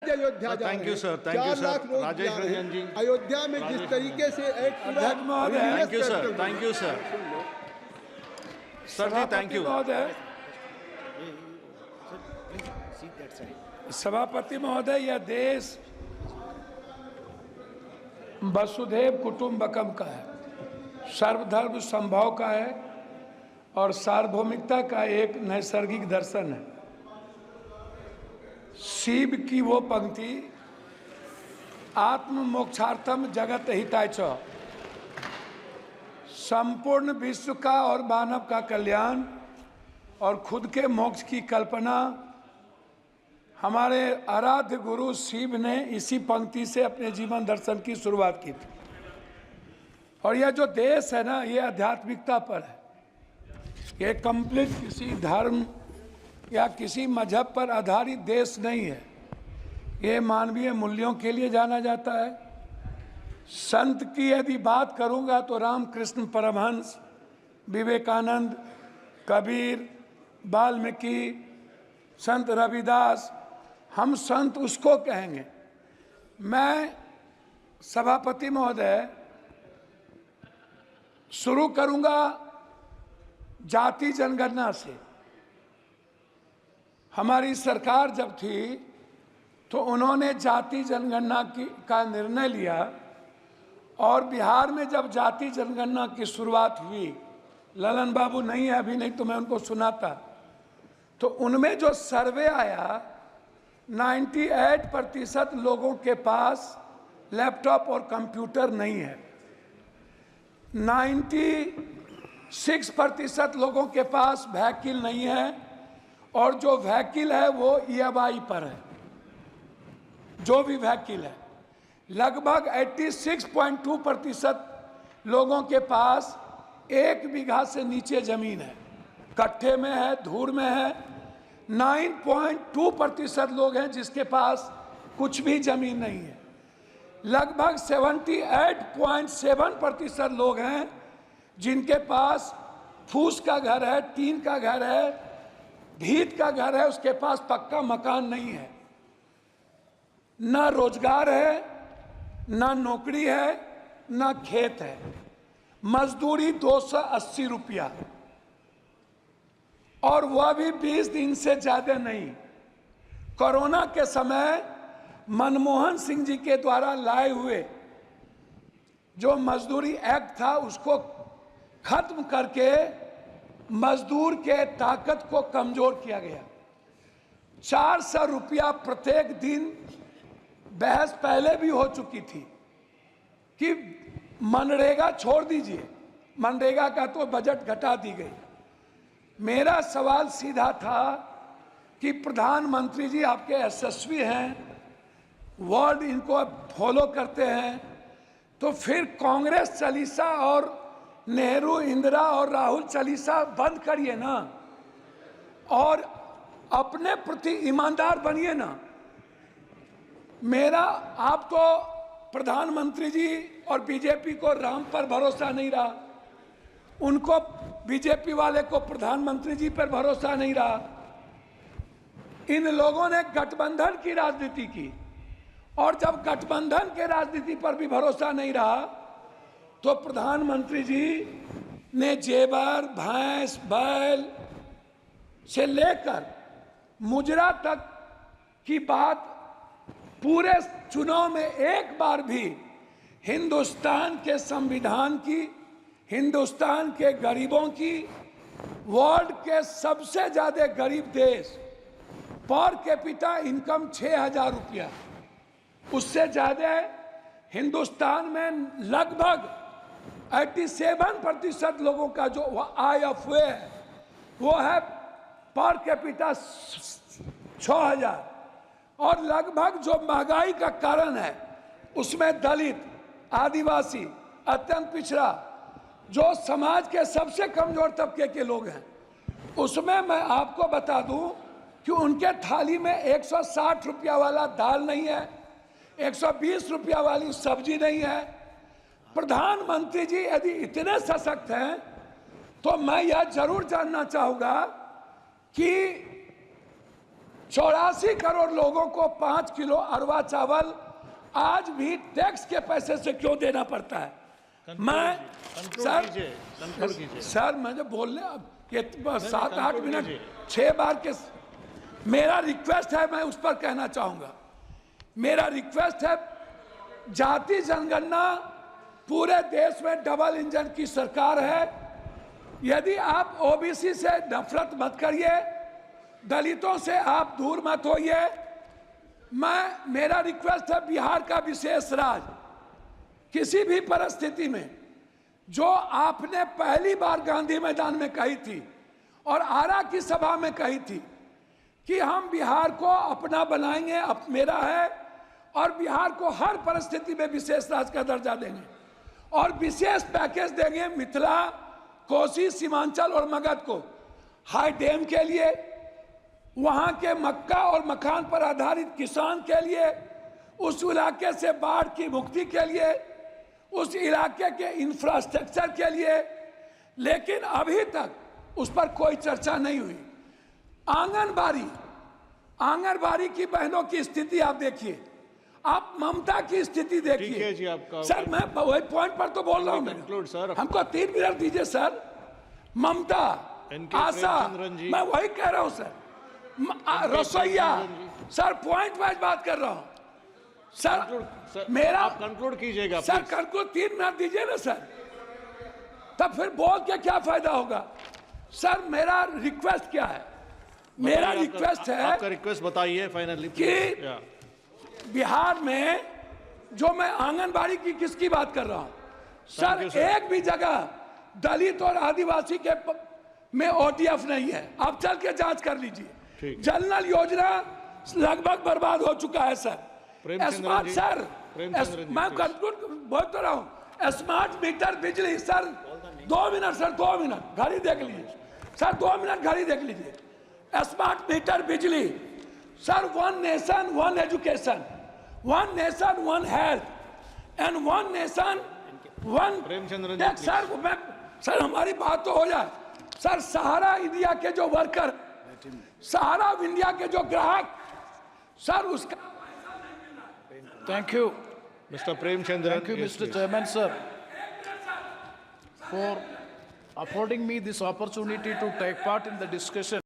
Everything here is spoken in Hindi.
अयोध्या जा thank you sir, thank 4 you sir. Lakh लोग राजेश जा रहे हैं। रंजन जी। अयोध्या में जिस तरीके से एक पूरा thank you sir, thank you sir. Sir ji thank you. सभापति महोदय, यह देश वसुधैव कुटुंबकम का है, सर्वधर्म संभव का है और सार्वभौमिकता का एक नैसर्गिक दर्शन है। शिव की वो पंक्ति आत्म मोक्षार्थम जगत हिताय च, संपूर्ण विश्व का और मानव का कल्याण और खुद के मोक्ष की कल्पना हमारे आराध्य गुरु शिव ने इसी पंक्ति से अपने जीवन दर्शन की शुरुआत की थी। और यह जो देश है ना, ये आध्यात्मिकता पर है। ये कंप्लीट किसी धर्म या किसी मजहब पर आधारित देश नहीं है। ये मानवीय मूल्यों के लिए जाना जाता है। संत की यदि बात करूंगा तो रामकृष्ण परमहंस, विवेकानंद, कबीर, वाल्मीकि, संत रविदास, हम संत उसको कहेंगे। मैं सभापति महोदय शुरू करूंगा जाति जनगणना से। हमारी सरकार जब थी तो उन्होंने जाति जनगणना का निर्णय लिया और बिहार में जब जाति जनगणना की शुरुआत हुई, ललन बाबू नहीं है अभी, नहीं तो मैं उनको सुनाता, तो उनमें जो सर्वे आया 98% लोगों के पास लैपटॉप और कंप्यूटर नहीं है, 96% लोगों के पास व्हीकल नहीं है और जो व्हीकल है वो EMI पर है। जो भी व्हीकल है, लगभग 86.2% लोगों के पास 1 बीघा से नीचे जमीन है, कट्ठे में है, धूर में है। 9.2% लोग हैं जिसके पास कुछ भी जमीन नहीं है। लगभग 78.7% लोग हैं जिनके पास फूस का घर है, टीन का घर है, भीत का घर है, उसके पास पक्का मकान नहीं है। ना रोजगार है, ना नौकरी है, ना खेत है। मजदूरी 280 रुपया, और वह भी 20 दिन से ज्यादा नहीं। कोरोना के समय मनमोहन सिंह जी के द्वारा लाए हुए जो मजदूरी एक्ट था उसको खत्म करके मजदूर के ताकत को कमजोर किया गया। 400 रुपया प्रत्येक दिन। बहस पहले भी हो चुकी थी कि मनरेगा छोड़ दीजिए, मनरेगा का तो बजट घटा दी गई। मेरा सवाल सीधा था कि प्रधानमंत्री जी आपके यशस्वी हैं, वर्ड इनको फॉलो करते हैं, तो फिर कांग्रेस चालीसा और नेहरू, इंदिरा और राहुल चालीसा बंद करिए ना और अपने प्रति ईमानदार बनिए ना। मेरा आप तो प्रधानमंत्री जी और बीजेपी को राम पर भरोसा नहीं रहा, उनको बीजेपी वाले को प्रधानमंत्री जी पर भरोसा नहीं रहा। इन लोगों ने गठबंधन की राजनीति की और जब गठबंधन के राजनीति पर भी भरोसा नहीं रहा तो प्रधानमंत्री जी ने जेवर, भैंस, बैल से लेकर मुजरा तक की बात पूरे चुनाव में एक बार भी हिंदुस्तान के संविधान की, हिंदुस्तान के गरीबों की, वर्ल्ड के सबसे ज्यादा गरीब देश, पर कैपिटा इनकम 6000 रुपया, उससे ज्यादा हिंदुस्तान में लगभग 87% लोगों का जो IFA है वो है पर कैपिटा 6000। और लगभग जो महंगाई का कारण है उसमें दलित, आदिवासी, अत्यंत पिछड़ा, जो समाज के सबसे कमजोर तबके के लोग हैं, उसमें मैं आपको बता दूं कि उनके थाली में 160 रुपया वाला दाल नहीं है, 120 रुपया वाली सब्जी नहीं है। प्रधानमंत्री जी यदि इतने सशक्त हैं तो मैं यह जरूर जानना चाहूंगा कि 84 करोड़ लोगों को 5 किलो अरवा चावल आज भी टैक्स के पैसे से क्यों देना पड़ता है? मैं सर मुझे बोलने अब ये 7-8 मिनट 6 बार के मेरा रिक्वेस्ट है, मैं उस पर कहना चाहूंगा। मेरा रिक्वेस्ट है, जाति जनगणना पूरे देश में डबल इंजन की सरकार है। यदि आप ओबीसी से नफरत मत करिए, दलितों से आप दूर मत होइए। मेरा रिक्वेस्ट है, बिहार का विशेष राज किसी भी परिस्थिति में जो आपने पहली बार गांधी मैदान में कही थी और आरा की सभा में कही थी कि हम बिहार को अपना बनाएंगे, मेरा है, और बिहार को हर परिस्थिति में विशेष राज्य का दर्जा देंगे और विशेष पैकेज देंगे मिथिला, कोसी, सीमांचल और मगध को हाई डैम के लिए, वहां के मक्का और मखान पर आधारित किसान के लिए, उस इलाके से बाढ़ की मुक्ति के लिए, उस इलाके के इंफ्रास्ट्रक्चर के लिए। लेकिन अभी तक उस पर कोई चर्चा नहीं हुई। आंगनबाड़ी की बहनों की स्थिति आप देखिए, आप ममता की स्थिति देखिए। जी आपका सर मैं वही पॉइंट पर तो बोल रहा हूँ, हमको 3 मिनट दीजिए सर। ममता, आशा, मैं वही कह रहा हूँ सर। रसोईया, सर पॉइंट वाइज बात कर रहा हूँ सर। मेरा आप कंक्लूड कीजिएगा सर, कंक्लूड 3 मिनट दीजिए ना सर, तब फिर बोल के क्या फायदा होगा। सर मेरा रिक्वेस्ट क्या है? मेरा रिक्वेस्ट है, आपका रिक्वेस्ट बताइए फाइनली कि बिहार में जो मैं आंगनबाड़ी की किसकी बात कर रहा हूं सर, एक भी जगह दलित और आदिवासी के में ओटीएफ नहीं है। आप चल के जांच कर लीजिए। जल योजना लगभग बर्बाद हो चुका है सर। स्मार्ट सर, मैं कंक्लूड बोल तो रहा हूं, स्मार्ट मीटर बिजली सर, 2 मिनट सर, 2 मिनट घड़ी देख लीजिए सर, 2 मिनट घड़ी देख लीजिए। स्मार्ट मीटर बिजली sir, 1 nation 1 education, 1 nation 1 health and 1 nation 1 sir हमारी बात तो हो जाए सर। सहारा इंडिया के जो वर्कर, सहारा इंडिया के जो ग्राहक सर, उसका Thank you. Mr. Premchandran. Thank you, Mr. Chairman, sir, for affording me this opportunity to take part in the discussion.